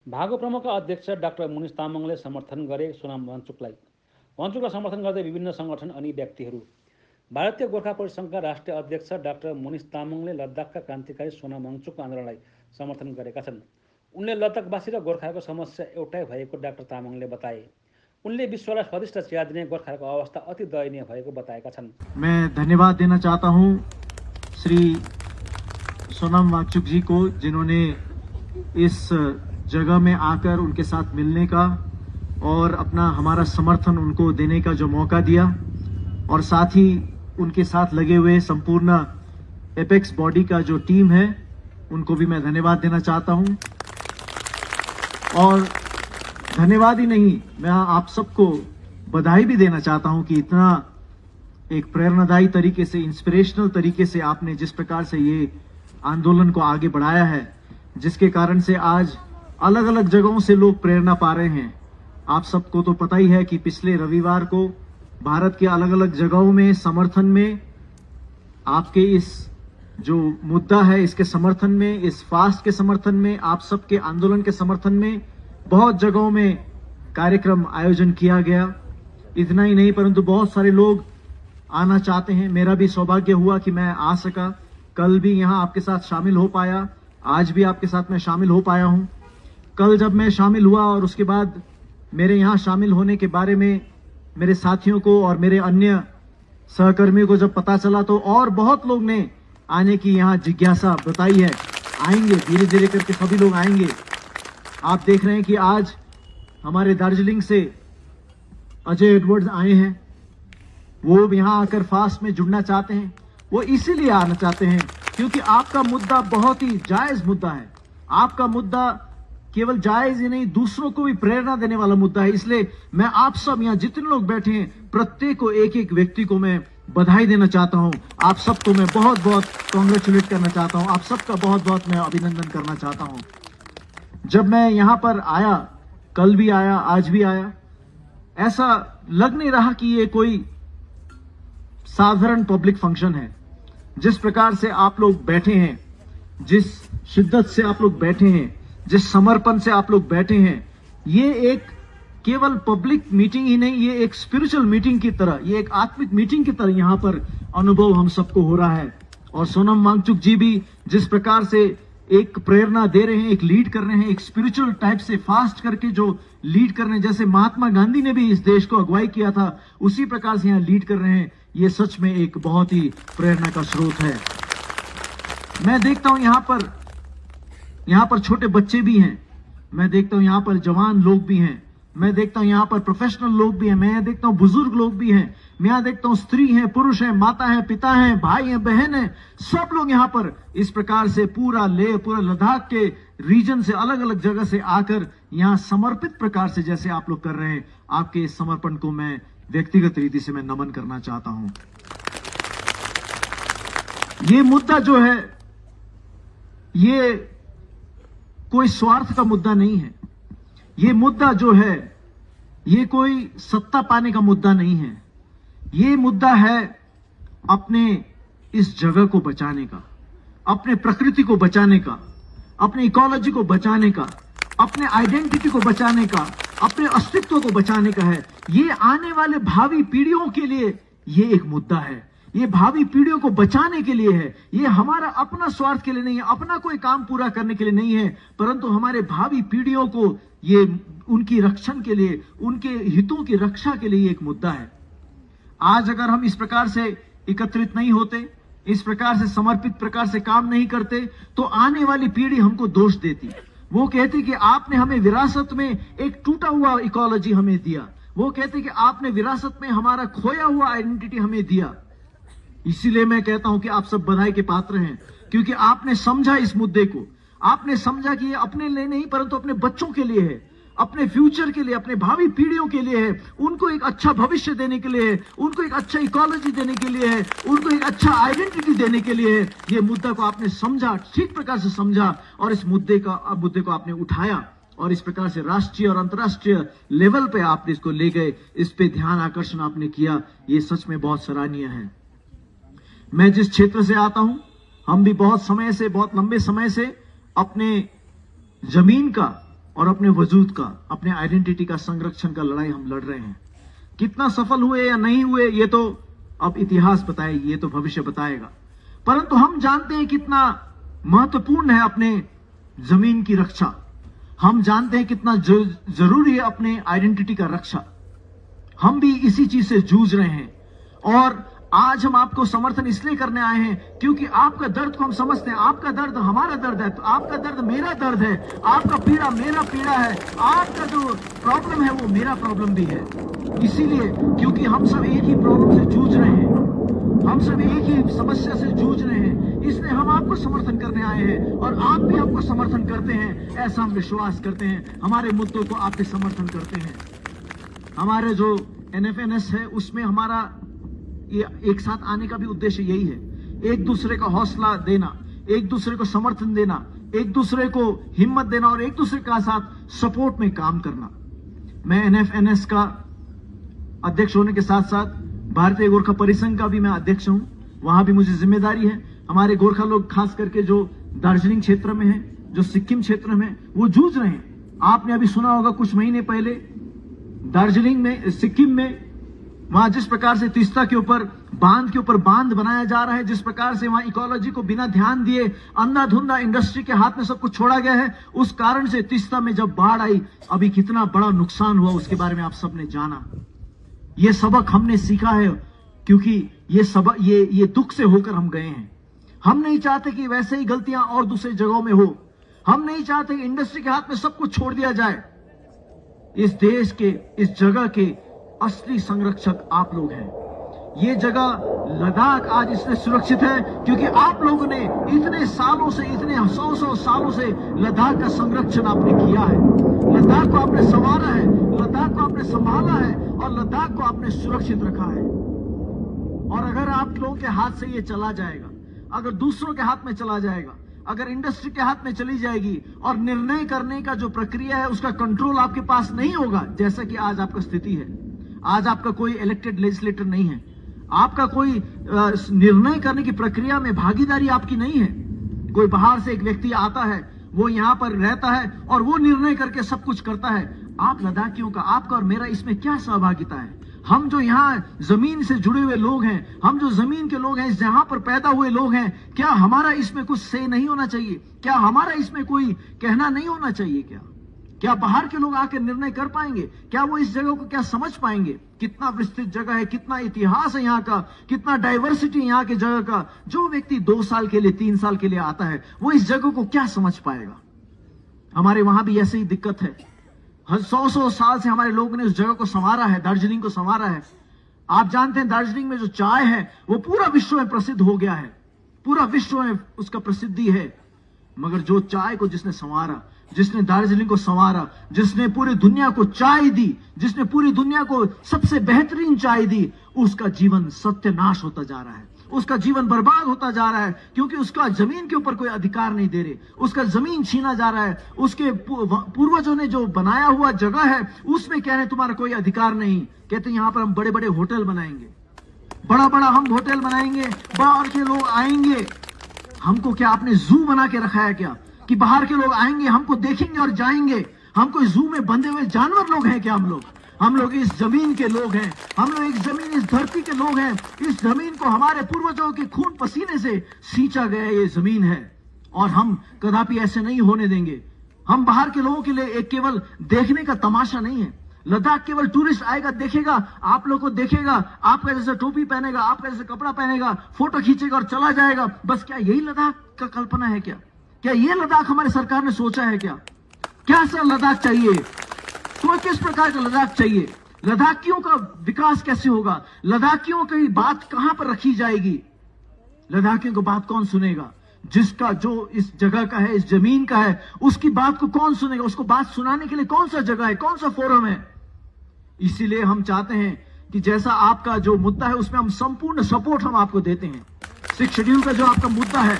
भागो प्रमुखका अध्यक्ष डाक्टर मुनिश तामाङले समर्थन गरे सोनाम वाङचुकलाई। वाङचुकलाई समर्थन गर्दै विभिन्न सङ्गठन अनि व्यक्तिहरू। भारतीय गोर्खा परिसङ्घका राष्ट्रिय अध्यक्ष डाक्टर मुनिश तामाङले लद्दाखका क्रान्तिकारी सोनाम वाङचुकको आन्दोलनलाई समर्थन गरेका छन्। उनले लद्दाखवासी र गोर्खाहरूको समस्या एउटै भएको डाक्टर तामाङले बताए। उनले विश्वलाई स्वादिष्ट चिया दिने गोर्खाहरूको अवस्था अति दयनीय भएको बताएका छन्। मैं धन्यवाद देना चाहता हूं श्री सोनाम वाङचुक जी को, जिन्होंने इस जगह में आकर उनके साथ मिलने का और अपना हमारा समर्थन उनको देने का जो मौका दिया, और साथ ही उनके साथ लगे हुए संपूर्ण एपेक्स बॉडी का जो टीम है उनको भी मैं धन्यवाद देना चाहता हूं। और धन्यवाद ही नहीं, मैं आप सबको बधाई भी देना चाहता हूं कि इतना एक प्रेरणादायी तरीके से, इंस्पिरेशनल तरीके से आपने जिस प्रकार से ये आंदोलन को आगे बढ़ाया है, जिसके कारण से आज अलग अलग जगहों से लोग प्रेरणा पा रहे हैं। आप सबको तो पता ही है कि पिछले रविवार को भारत के अलग अलग जगहों में समर्थन में, आपके इस जो मुद्दा है इसके समर्थन में, इस फास्ट के समर्थन में, आप सबके आंदोलन के समर्थन में बहुत जगहों में कार्यक्रम आयोजन किया गया। इतना ही नहीं परंतु बहुत सारे लोग आना चाहते हैं। मेरा भी सौभाग्य हुआ कि मैं आ सका, कल भी यहां आपके साथ शामिल हो पाया, आज भी आपके साथ मैं शामिल हो पाया हूं। कल जब मैं शामिल हुआ और उसके बाद मेरे यहां शामिल होने के बारे में मेरे साथियों को और मेरे अन्य सहकर्मियों को जब पता चला, तो और बहुत लोग ने आने की यहां जिज्ञासा बताई है। आएंगे, धीरे धीरे करके सभी लोग आएंगे। आप देख रहे हैं कि आज हमारे दार्जिलिंग से अजय एडवर्ड्स आए हैं। वो यहां आकर फास्ट में जुड़ना चाहते हैं। वो इसीलिए आना चाहते हैं क्योंकि आपका मुद्दा बहुत ही जायज मुद्दा है। आपका मुद्दा केवल जायज ही नहीं, दूसरों को भी प्रेरणा देने वाला मुद्दा है। इसलिए मैं आप सब यहाँ जितने लोग बैठे हैं, प्रत्येक को, एक एक व्यक्ति को मैं बधाई देना चाहता हूं। आप सबको मैं बहुत बहुत कॉन्ग्रेचुलेट करना चाहता हूं। आप सबका बहुत बहुत मैं अभिनंदन करना चाहता हूं। जब मैं यहां पर आया, कल भी आया, आज भी आया, ऐसा लग नहीं रहा कि ये कोई साधारण पब्लिक फंक्शन है। जिस प्रकार से आप लोग बैठे हैं, जिस शिद्दत से आप लोग बैठे हैं, जिस समर्पण से आप लोग बैठे हैं, ये एक केवल पब्लिक मीटिंग ही नहीं, ये एक स्पिरिचुअल मीटिंग की तरह, ये एक आत्मिक मीटिंग की तरह यहां पर अनुभव हम सबको हो रहा है। और सोनम वाङचुक जी भी जिस प्रकार से एक प्रेरणा दे रहे हैं, एक लीड कर रहे हैं, एक स्पिरिचुअल टाइप से फास्ट करके जो लीड कर रहे हैं, जैसे महात्मा गांधी ने भी इस देश को अगुवाई किया था, उसी प्रकार से यहां लीड कर रहे हैं। ये सच में एक बहुत ही प्रेरणा का स्रोत है। मैं देखता हूं यहां पर छोटे बच्चे भी हैं, मैं देखता हूं यहां पर जवान लोग भी हैं, मैं देखता हूं यहां पर प्रोफेशनल लोग भी हैं, मैं देखता हूं बुजुर्ग लोग भी हैं, मैं यहां देखता हूं स्त्री हैं, पुरुष हैं, माता हैं, पिता हैं, भाई हैं, बहन हैं, सब लोग यहां पर इस प्रकार से पूरा लद्दाख के रीजन से, अलग अलग जगह से आकर यहां समर्पित प्रकार से जैसे आप लोग कर रहे हैं, आपके इस समर्पण को मैं व्यक्तिगत रीति से मैं नमन करना चाहता हूं। ये मुद्दा जो है, ये कोई स्वार्थ का मुद्दा नहीं है। ये मुद्दा जो है, ये कोई सत्ता पाने का मुद्दा नहीं है। ये मुद्दा है अपने इस जगह को बचाने का, अपने प्रकृति को बचाने का, अपने इकोलॉजी को बचाने का, अपने आइडेंटिटी को बचाने का, अपने अस्तित्व को बचाने का है। ये आने वाले भावी पीढ़ियों के लिए ये एक मुद्दा है। ये भावी पीढ़ियों को बचाने के लिए है। ये हमारा अपना स्वार्थ के लिए नहीं है, अपना कोई काम पूरा करने के लिए नहीं है, परंतु हमारे भावी पीढ़ियों को ये उनकी रक्षण के लिए, उनके हितों की रक्षा के लिए एक मुद्दा है। आज अगर हम इस प्रकार से एकत्रित नहीं होते, इस प्रकार से समर्पित प्रकार से काम नहीं करते, तो आने वाली पीढ़ी हमको दोष देती। वो कहती कि आपने हमें विरासत में एक टूटा हुआ इकोलॉजी हमें दिया। वो कहते कि आपने विरासत में हमारा खोया हुआ आइडेंटिटी हमें दिया। इसीलिए मैं कहता हूं कि आप सब बधाई के पात्र हैं, क्योंकि आपने समझा इस मुद्दे को। आपने समझा कि ये अपने लिए नहीं परंतु अपने बच्चों के लिए है, अपने फ्यूचर के लिए, अपने भावी पीढ़ियों के लिए है। उनको एक अच्छा भविष्य देने के लिए है, उनको एक अच्छा इकोलॉजी देने के लिए है, उनको एक अच्छा आइडेंटिटी देने के लिए है। ये मुद्दा को आपने समझा, ठीक प्रकार से समझा, और इस मुद्दे को आपने उठाया और इस प्रकार से राष्ट्रीय और अंतर्राष्ट्रीय लेवल पे आपने इसको ले गए, इस पे ध्यान आकर्षण आपने किया। ये सच में बहुत सराहनीय है। मैं जिस क्षेत्र से आता हूं, हम भी बहुत लंबे समय से अपने जमीन का और अपने वजूद का, अपने आइडेंटिटी का संरक्षण का लड़ाई हम लड़ रहे हैं। कितना सफल हुए या नहीं हुए ये तो अब इतिहास बताएगी, ये तो भविष्य बताएगा। परंतु हम जानते हैं कितना महत्वपूर्ण है अपने जमीन की रक्षा। हम जानते हैं कितना जरूरी है अपने आइडेंटिटी का रक्षा। हम भी इसी चीज से जूझ रहे हैं और आज हम आपको समर्थन इसलिए करने आए हैं क्योंकि आपका दर्द को हम समझते हैं। आपका दर्द हमारा दर्द है, तो आपका दर्द मेरा दर्द है, आपका पीड़ा मेरा पीड़ा है, आपका जो प्रॉब्लम है वो मेरा प्रॉब्लम भी है। इसीलिए क्योंकि हम सब एक ही प्रॉब्लम से जूझ रहे हैं, हम सब एक ही समस्या से जूझ रहे हैं, इसलिए हम आपको समर्थन करने आए हैं और आप भी हमको समर्थन करते हैं, ऐसा हम विश्वास करते हैं। हमारे मुद्दों को आपके समर्थन करते हैं। हमारे जो NFNS है उसमें हमारा ये एक साथ आने का भी उद्देश्य यही है, एक दूसरे का हौसला देना, एक दूसरे को समर्थन देना, एक दूसरे को हिम्मत देना और एक दूसरे का साथ सपोर्ट में काम करना। मैं NFNS का अध्यक्ष होने के साथ साथ भारतीय गोरखा परिसंघ का भी मैं अध्यक्ष हूं, वहां भी मुझे जिम्मेदारी है। हमारे गोरखा लोग खास करके जो दार्जिलिंग क्षेत्र में है, जो सिक्किम क्षेत्र में, वो जूझ रहे हैं। आपने अभी सुना होगा कुछ महीने पहले दार्जिलिंग में, सिक्किम में, वहां जिस प्रकार से तीस्ता के ऊपर बांध बनाया जा रहा है, जिस प्रकार से वहां इकोलॉजी को बिना ध्यान दिए अंधाधुंधा इंडस्ट्री के हाथ में सब कुछ छोड़ा गया है, उस कारण से तीस्ता में जब बाढ़ आई, अभी कितना बड़ा नुकसान हुआ उसके बारे में आप सबने जाना। ये सबक हमने सीखा है क्योंकि ये सबक ये दुख से होकर हम गए हैं। हम नहीं चाहते कि वैसे ही गलतियां और दूसरी जगहों में हो। हम नहीं चाहते कि इंडस्ट्री के हाथ में सब कुछ छोड़ दिया जाए। इस देश के, इस जगह के असली संरक्षक आप लोग हैं। ये जगह लद्दाख आज इसलिए सुरक्षित है क्योंकि आप लोगों ने इतने सालों से, इतने 100 सालों से लद्दाख का संरक्षण आपने किया है। लद्दाख को आपने संवारा है, लद्दाख को आपने संभाला है और लद्दाख को आपने सुरक्षित रखा है। और अगर आप लोगों के हाथ से ये चला जाएगा, अगर दूसरों के हाथ में चला जाएगा, अगर इंडस्ट्री के हाथ में चली जाएगी और निर्णय करने का जो प्रक्रिया है उसका कंट्रोल आपके पास नहीं होगा, जैसा कि आज आपका स्थिति है। आज आपका कोई इलेक्टेड लेजिस्लेटर नहीं है, आपका कोई निर्णय करने की प्रक्रिया में भागीदारी आपकी नहीं है। कोई बाहर से एक व्यक्ति आता है, वो यहाँ पर रहता है और वो निर्णय करके सब कुछ करता है। आप लद्दाखियों का, आपका और मेरा इसमें क्या सहभागिता है? हम जो यहाँ जमीन से जुड़े हुए लोग हैं, हम जो जमीन के लोग हैं, जहां पर पैदा हुए लोग हैं, क्या हमारा इसमें कुछ से नहीं होना चाहिए? क्या हमारा इसमें कोई कहना नहीं होना चाहिए? क्या बाहर के लोग आकर निर्णय कर पाएंगे? क्या वो इस जगह को क्या समझ पाएंगे? कितना विस्तृत जगह है, कितना इतिहास है यहाँ का, कितना डाइवर्सिटी यहाँ के जगह का। जो व्यक्ति 2 साल के लिए, 3 साल के लिए आता है, वो इस जगह को क्या समझ पाएगा? हमारे वहां भी ऐसी ही दिक्कत है। 100 साल से हमारे लोगों ने उस जगह को संवारा है, दार्जिलिंग को संवारा है। आप जानते हैं दार्जिलिंग में जो चाय है वो पूरा विश्व में प्रसिद्ध हो गया है, पूरा विश्व में उसका प्रसिद्धि है। मगर जो चाय को जिसने संवारा, जिसने दार्जिलिंग को संवारा, जिसने पूरी दुनिया को चाय दी, जिसने पूरी दुनिया को सबसे बेहतरीन चाय दी, उसका जीवन सत्यानाश होता जा रहा है, उसका जीवन बर्बाद होता जा रहा है क्योंकि उसका जमीन के ऊपर कोई अधिकार नहीं दे रहे, उसका जमीन छीना जा रहा है। उसके पूर्वजों ने जो बनाया हुआ जगह है उसमें कह रहे तुम्हारा कोई अधिकार नहीं। कहते यहां पर हम बड़े बड़े होटल बनाएंगे, बड़ा बड़ा हम होटल बनाएंगे, बाहर के लोग आएंगे। हमको क्या आपने जू बना के रखा है क्या कि बाहर के लोग आएंगे, हमको देखेंगे और जाएंगे? हम कोई जू में बंधे हुए जानवर लोग हैं क्या? हम लोग इस जमीन के लोग हैं, हम लोग इस जमीन, इस धरती के लोग हैं। इस जमीन को हमारे पूर्वजों के खून पसीने से सींचा गया ये जमीन है और हम कदापि ऐसे नहीं होने देंगे। हम बाहर के लोगों के लिए एक केवल देखने का तमाशा नहीं है। लद्दाख केवल टूरिस्ट आएगा, देखेगा, आप लोग को देखेगा, आपका जैसे टोपी पहनेगा, आपका जैसे कपड़ा पहनेगा, फोटो खींचेगा और चला जाएगा। बस क्या यही लद्दाख का कल्पना है क्या ये लद्दाख हमारी सरकार ने सोचा है क्या सर लद्दाख चाहिए? तुम्हें किस प्रकार का लद्दाख चाहिए? लद्दाखियों का विकास कैसे होगा? लद्दाखियों की बात कहां पर रखी जाएगी? लद्दाखियों को बात कौन सुनेगा? जिसका जो इस जगह का है, इस जमीन का है, उसकी बात को कौन सुनेगा? उसको बात सुनाने के लिए कौन सा जगह है, कौन सा फोरम है? इसीलिए हम चाहते हैं कि जैसा आपका जो मुद्दा है उसमें हम संपूर्ण सपोर्ट हम आपको देते हैं। 6 शेड्यूल का जो आपका मुद्दा है,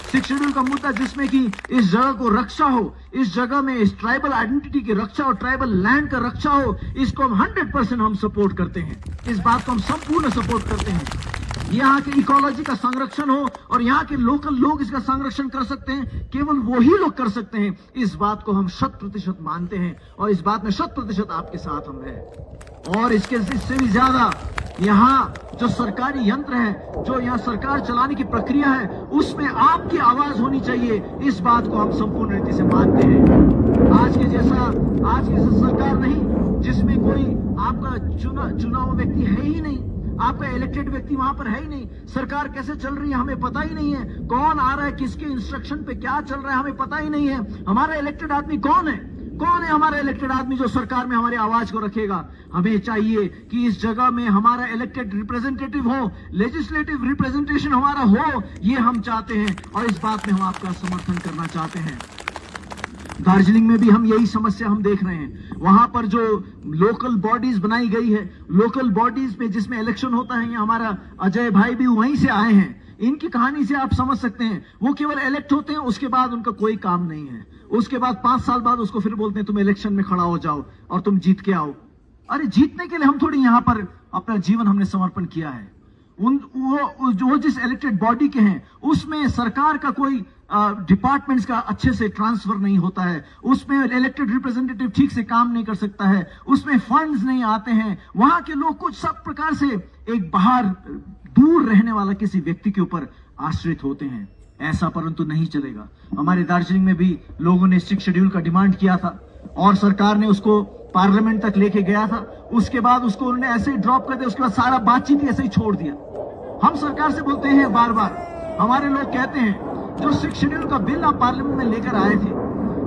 6 शेड्यूल का मुद्दा जिसमें कि इस जगह को रक्षा हो, इस जगह में इस ट्राइबल आइडेंटिटी की रक्षा हो, ट्राइबल लैंड का रक्षा हो, इसको हम 100% हम सपोर्ट करते हैं। इस बात को हम संपूर्ण सपोर्ट करते हैं। यहाँ के इकोलॉजी का संरक्षण हो और यहाँ के लोकल लोग इसका संरक्षण कर सकते हैं, केवल वही लोग कर सकते हैं। इस बात को हम 100% मानते हैं और इस बात में 100% आपके साथ हम हैं। और इससे भी ज्यादा यहाँ जो सरकारी यंत्र है, जो यहाँ सरकार चलाने की प्रक्रिया है, उसमें आपकी आवाज होनी चाहिए। इस बात को हम संपूर्ण रीति से मानते हैं। आज की जैसा सरकार नहीं जिसमें कोई आपका चुनाव व्यक्ति है ही नहीं, आपका इलेक्टेड व्यक्ति वहां पर है ही नहीं। सरकार कैसे चल रही है हमें पता ही नहीं है, कौन आ रहा है, किसके इंस्ट्रक्शन पे क्या चल रहा है हमें पता ही नहीं है। हमारा इलेक्टेड आदमी कौन है हमारा इलेक्टेड आदमी जो सरकार में हमारी आवाज को रखेगा। हमें चाहिए कि इस जगह में हमारा इलेक्टेड रिप्रेजेंटेटिव हो, लेजिस्लेटिव रिप्रेजेंटेशन हमारा हो, ये हम चाहते हैं और इस बात में हम आपका समर्थन करना चाहते हैं। दार्जिलिंग में भी हम यही समस्या हम देख रहे हैं। वहां पर जो लोकल बॉडीज बनाई गई है, लोकल बॉडीज में जिसमें इलेक्शन होता है, हमारा अजय भाई भी वहीं से आए हैं। इनकी कहानी से आप समझ सकते हैं, वो केवल इलेक्ट होते हैं, उसके बाद उनका कोई काम नहीं है। उसके बाद 5 साल बाद उसको फिर बोलते हैं तुम इलेक्शन में खड़ा हो जाओ और तुम जीत के आओ। अरे जीतने के लिए हम थोड़ी यहां पर अपना जीवन हमने समर्पण किया है। वो जिस इलेक्टेड बॉडी के हैं उसमें सरकार का कोई डिपार्टमेंट्स का अच्छे से ट्रांसफर नहीं होता है, उसमें इलेक्टेड रिप्रेजेंटेटिव ठीक से काम नहीं कर सकता है, उसमें फंड्स नहीं आते हैं। वहां के लोग कुछ सब प्रकार से एक बाहर दूर रहने वाला किसी व्यक्ति के ऊपर आश्रित होते हैं। ऐसा परंतु नहीं चलेगा। हमारे दार्जिलिंग में भी लोगों ने 6 शेड्यूल का डिमांड किया था और सरकार ने उसको पार्लियामेंट तक लेके गया था। उसके बाद उसको उन्होंने ऐसे ही ड्रॉप कर दिया, उसके बाद सारा बातचीत ऐसे ही छोड़ दिया। हम सरकार से बोलते हैं बार बार, हमारे लोग कहते हैं जो 6 शेड्यूल का बिल आप पार्लियामेंट में लेकर आए थे,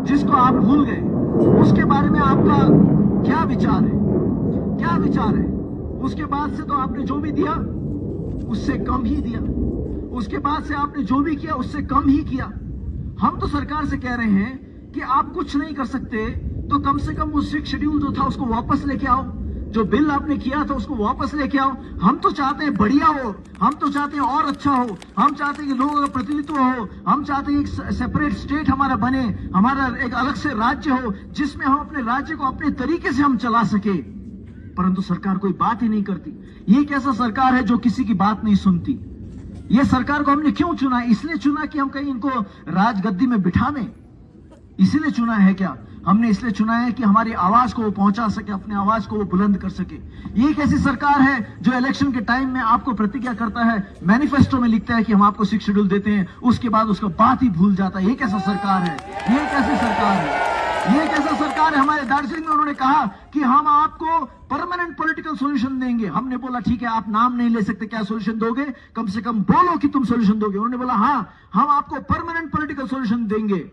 जिसको आप भूल गए, उसके बारे में आपका क्या विचार है? उसके बाद से तो आपने जो भी दिया उससे कम ही दिया, उसके बाद से आपने जो भी किया उससे कम ही किया। हम तो सरकार से कह रहे हैं कि आप कुछ नहीं कर सकते तो कम से कम वो 6 शेड्यूल जो था उसको वापस लेके आओ, जो बिल आपने किया था उसको वापस लेके आओ। हम तो चाहते हैं बढ़िया हो, हम तो चाहते हैं और अच्छा हो, हम चाहते हैं कि लोगों का प्रतिनिधित्व हो, हम चाहते हैं एक सेपरेट स्टेट हमारा बने, हमारा एक अलग से राज्य हो जिसमें हम अपने राज्य को अपने तरीके से हम चला सके। परंतु सरकार कोई बात ही नहीं करती। ये कैसा सरकार है जो किसी की बात नहीं सुनती? ये सरकार को हमने क्यों चुना? इसलिए चुना कि हम कहीं इनको राजगद्दी में बिठा दें, इसीलिए चुना है क्या? हमने इसलिए चुना है कि हमारी आवाज को वो पहुंचा सके, अपनी आवाज को वो बुलंद कर सके। ये एक ऐसी सरकार है जो इलेक्शन के टाइम में आपको प्रतिज्ञा करता है, मैनिफेस्टो में लिखता है कि हम आपको 6 शेड्यूल देते हैं, उसके बाद उसका बात ही भूल जाता है। ये कैसा सरकार है? ये कैसी सरकार है? ये कैसा सरकार है? हमारे दार्जिलिंग में उन्होंने कहा कि हम आपको परमानेंट पॉलिटिकल सॉल्यूशन देंगे। हमने बोला ठीक है, आप नाम नहीं ले सकते, क्या सॉल्यूशन दोगे? कम से कम बोलो कि तुम सॉल्यूशन दोगे। उन्होंने बोला हाँ, हम आपको परमानेंट पॉलिटिकल सॉल्यूशन देंगे।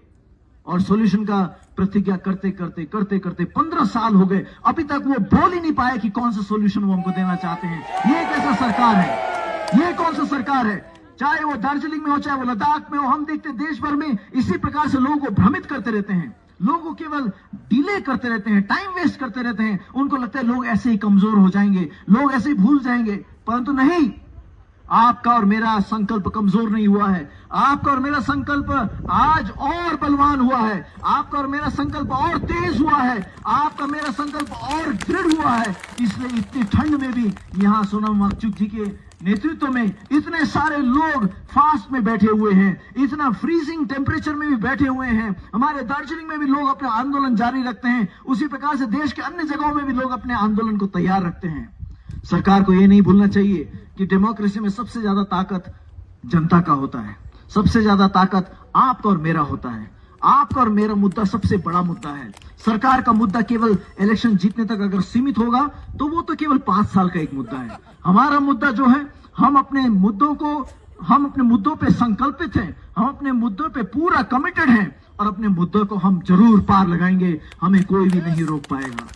और सॉल्यूशन का प्रतिज्ञा करते करते 15 साल हो गए, अभी तक वो बोल ही नहीं पाए कि कौन सा सॉल्यूशन वो हमको देना चाहते हैं। ये कैसा सरकार है? ये कौन सा सरकार है? चाहे वो दार्जिलिंग में हो, चाहे वो लद्दाख में हो, हम देखते देश भर में इसी प्रकार से लोगों को भ्रमित करते रहते हैं। लोगों केवल डिले करते रहते हैं, टाइम वेस्ट करते रहते हैं। उनको लगता है लोग ऐसे ही कमजोर हो जाएंगे, लोग ऐसे ही भूल जाएंगे। परंतु नहीं, आपका और मेरा संकल्प कमजोर नहीं हुआ है। आपका और मेरा संकल्प आज और बलवान हुआ है। आपका और मेरा संकल्प और तेज हुआ है। आपका मेरा संकल्प और दृढ़ हुआ है। इसलिए इतनी ठंड में भी यहाँ सोनम वांगचुक जी के नेतृत्व में इतने सारे लोग फास्ट में बैठे हुए हैं, इतना फ्रीजिंग टेम्परेचर में भी बैठे हुए हैं। हमारे दार्जिलिंग में भी लोग अपना आंदोलन जारी रखते हैं, उसी प्रकार से देश के अन्य जगहों में भी लोग अपने आंदोलन को तैयार रखते हैं। सरकार को यह नहीं भूलना चाहिए कि डेमोक्रेसी में सबसे ज्यादा ताकत जनता का होता है, सबसे ज्यादा ताकत आपका और मेरा होता है। आपका और मेरा मुद्दा सबसे बड़ा मुद्दा है। सरकार का मुद्दा केवल इलेक्शन जीतने तक अगर सीमित होगा तो वो तो केवल 5 साल का एक मुद्दा है। हमारा मुद्दा जो है, हम अपने मुद्दों पे संकल्पित हैं, हम अपने मुद्दों पे पूरा कमिटेड हैं और अपने मुद्दों को हम जरूर पार लगाएंगे। हमें कोई भी नहीं रोक पाएगा।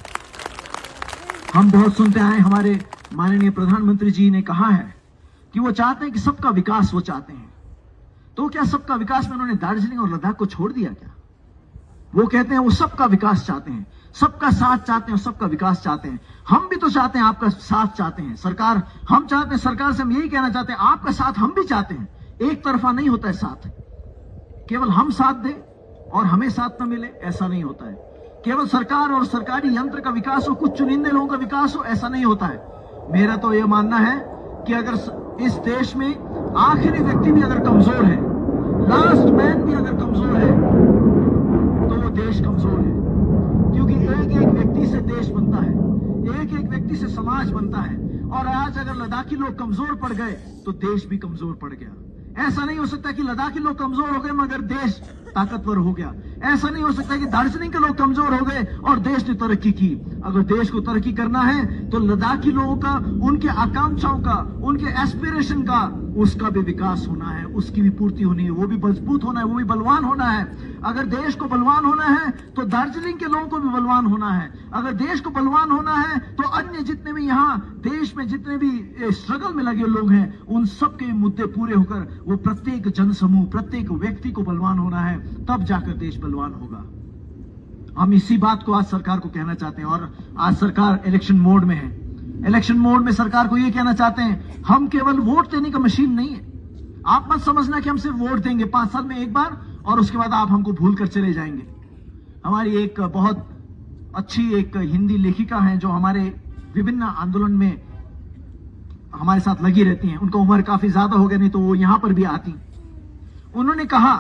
हम बहुत सुनते आए, हमारे माननीय प्रधानमंत्री जी ने कहा है कि वो चाहते हैं कि सबका विकास वो चाहते हैं। तो क्या सबका विकास में उन्होंने दार्जिलिंग और लद्दाख को छोड़ दिया क्या? वो कहते हैं वो सबका विकास चाहते हैं, सबका साथ चाहते हैं, सबका विकास चाहते हैं। हम भी तो चाहते हैं, आपका साथ चाहते हैं। सरकार, हम चाहते हैं, सरकार से हम यही कहना चाहते हैं, आपका साथ हम भी चाहते हैं। एक तरफा नहीं होता है साथ, केवल हम साथ दें और हमें साथ न मिले, ऐसा नहीं होता है। केवल सरकार और सरकारी यंत्र का विकास हो, कुछ चुनिंदे लोगों का विकास हो, ऐसा नहीं होता है। मेरा तो यह मानना है कि अगर इस देश में आखिरी व्यक्ति भी अगर कमजोर है, लास्ट मैन भी अगर कमजोर है, तो वो देश कमजोर है। क्योंकि एक एक व्यक्ति से देश बनता है, एक एक व्यक्ति से समाज बनता है। और आज अगर लद्दाखी लोग कमजोर पड़ गए तो देश भी कमजोर पड़ गया। ऐसा नहीं हो सकता कि लद्दाखी लोग कमजोर हो गए मगर देश ताकतवर हो गया। ऐसा नहीं हो सकता कि दार्जिलिंग के लोग कमजोर हो गए और देश ने तरक्की की। अगर देश को तरक्की करना है तो लद्दाखी लोगों का, उनके आकांक्षाओं का, उनके एस्पिरेशन का, उसका भी विकास होना है, उसकी भी पूर्ति होनी है, वो भी मजबूत होना है, वो भी बलवान होना है। अगर देश को बलवान होना है तो दार्जिलिंग के लोगों को भी बलवान होना है। अगर देश को बलवान होना है तो अन्य जितने भी यहाँ देश में जितने भी स्ट्रगल में लगे लोग हैं, उन सबके मुद्दे पूरे होकर वो प्रत्येक जनसमूह, प्रत्येक व्यक्ति को बलवान होना है, तब जाकर देश बलवान होगा। हम इसी बात को आज सरकार को कहना चाहते हैं। और आज सरकार इलेक्शन मोड में है। इलेक्शन मोड में सरकार को यह कहना चाहते हैं, हम केवल वोट देने का मशीन नहीं है। आप मत समझना कि हम सिर्फ वोट देंगे 5 साल में एक बार और उसके बाद आप हमको भूल कर चले जाएंगे। हमारी एक बहुत अच्छी एक हिंदी लेखिका हैं जो हमारे विभिन्न आंदोलन में हमारे साथ लगी रहती हैं। उनका उम्र काफी ज्यादा हो गया, नहीं तो वो यहां पर भी आती। उन्होंने कहा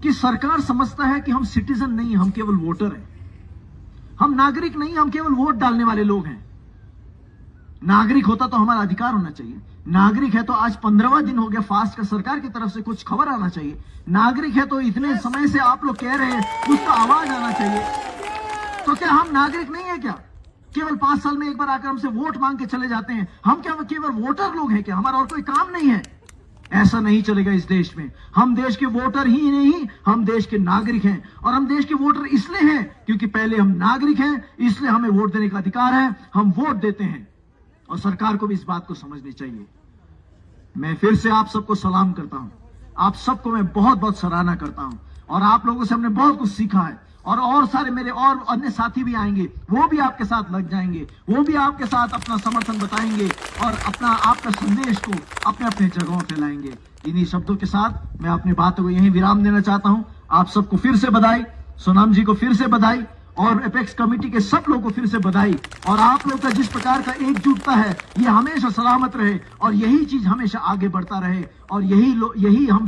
कि सरकार समझता है कि हम सिटीजन नहीं, हम केवल वोटर हैं। हम नागरिक नहीं, हम केवल वोट डालने वाले लोग हैं। नागरिक होता तो हमारा अधिकार होना चाहिए। नागरिक है तो आज 15वां दिन हो गया फास्ट का, सरकार की तरफ से कुछ खबर आना चाहिए। नागरिक है तो इतने समय से आप लोग कह रहे हैं उसका आवाज आना चाहिए। तो क्या हम नागरिक नहीं है क्या? केवल 5 साल में एक बार आकर हमसे वोट मांग के चले जाते हैं। हम क्या केवल वोटर लोग हैं क्या? हमारा और कोई काम नहीं है? ऐसा नहीं चलेगा इस देश में। हम देश के वोटर ही नहीं, हम देश के नागरिक हैं। और हम देश के वोटर इसलिए हैं क्योंकि पहले हम नागरिक हैं, इसलिए हमें वोट देने का अधिकार है। हम वोट देते हैं और सरकार को भी इस बात को समझनी चाहिए। मैं फिर से आप सबको सलाम करता हूं। आप सबको मैं बहुत बहुत सराहना करता हूं और आप लोगों से हमने बहुत कुछ सीखा है। और सारे मेरे और अन्य साथी भी आएंगे, वो भी आपके साथ लग जाएंगे, वो भी आपके साथ अपना समर्थन बताएंगे और अपना आपका संदेश को अपने अपने जगहों पे लाएंगे। इन्हीं शब्दों के साथ मैं अपनी बातों को यहीं विराम देना चाहता हूं। आप सबको फिर से बधाई, सोनम जी को फिर से बधाई और एपेक्स कमेटी के सब लोगों को फिर से बधाई। और आप लोग का जिस प्रकार का एकजुटता है ये हमेशा सलामत रहे और यही चीज हमेशा आगे बढ़ता रहे और यही हम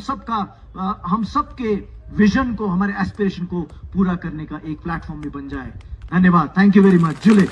सबके विजन को, हमारे एस्पिरेशन को पूरा करने का एक प्लेटफॉर्म भी बन जाए। धन्यवाद। Thank you very much. जुले।